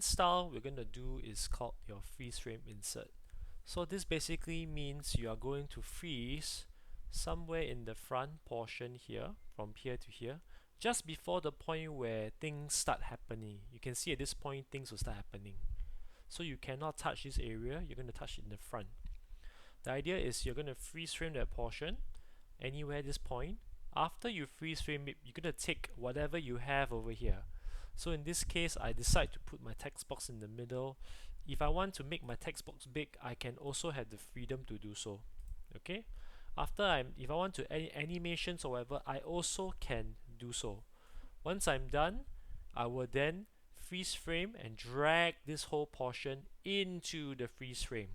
style we're going to do is called your freeze frame insert. So this basically means you are going to freeze somewhere in the front portion here, from here to here, just before the point where things start happening. You can see at this point things will start happening. So you cannot touch this area, you're going to touch it in the front. The idea is you're going to freeze frame that portion anywhere at this point. After you freeze frame it, you're going to take whatever you have over here. So in this case, I decide to put my text box in the middle. If I want to make my text box big, I can also have the freedom to do so. Okay. If I want to add animations or whatever, I also can do so. Once I'm done, I will then freeze frame and drag this whole portion into the freeze frame.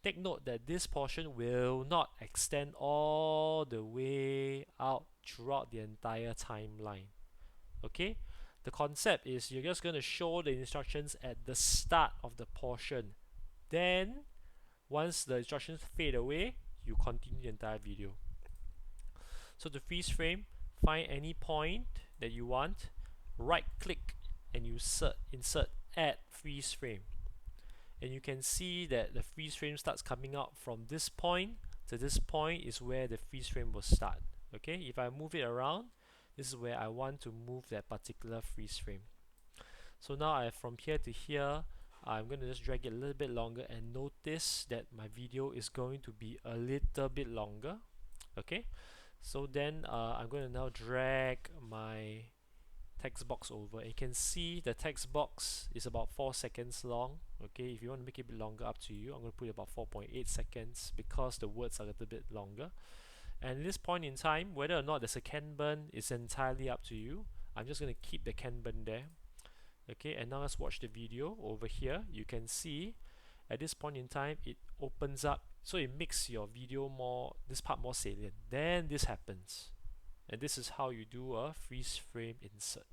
Take note that this portion will not extend all the way out throughout the entire timeline. Okay, the concept is you're just going to show the instructions at the start of the portion. Then, once the instructions fade away, you continue the entire video. So to freeze frame, find any point that you want, right click and you insert add freeze frame. And you can see that the freeze frame starts coming out from this point to this point is where the freeze frame will start. Okay, if I move it around, this is where I want to move that particular freeze frame. So now from here to here, I'm going to just drag it a little bit longer and notice that my video is going to be a little bit longer. Okay, so then I'm going to now drag my text box over. You can see the text box is about 4 seconds long. Okay, if you want to make it a bit longer, up to you. I'm going to put it about 4.8 seconds because the words are a little bit longer. And at this point in time, whether or not there's a Kanban is entirely up to you. I'm just going to keep the Kanban there. Okay, and now let's watch the video over here. You can see at this point in time it opens up, so it makes your video this part more salient. Then this happens, and this is how you do a freeze frame insert.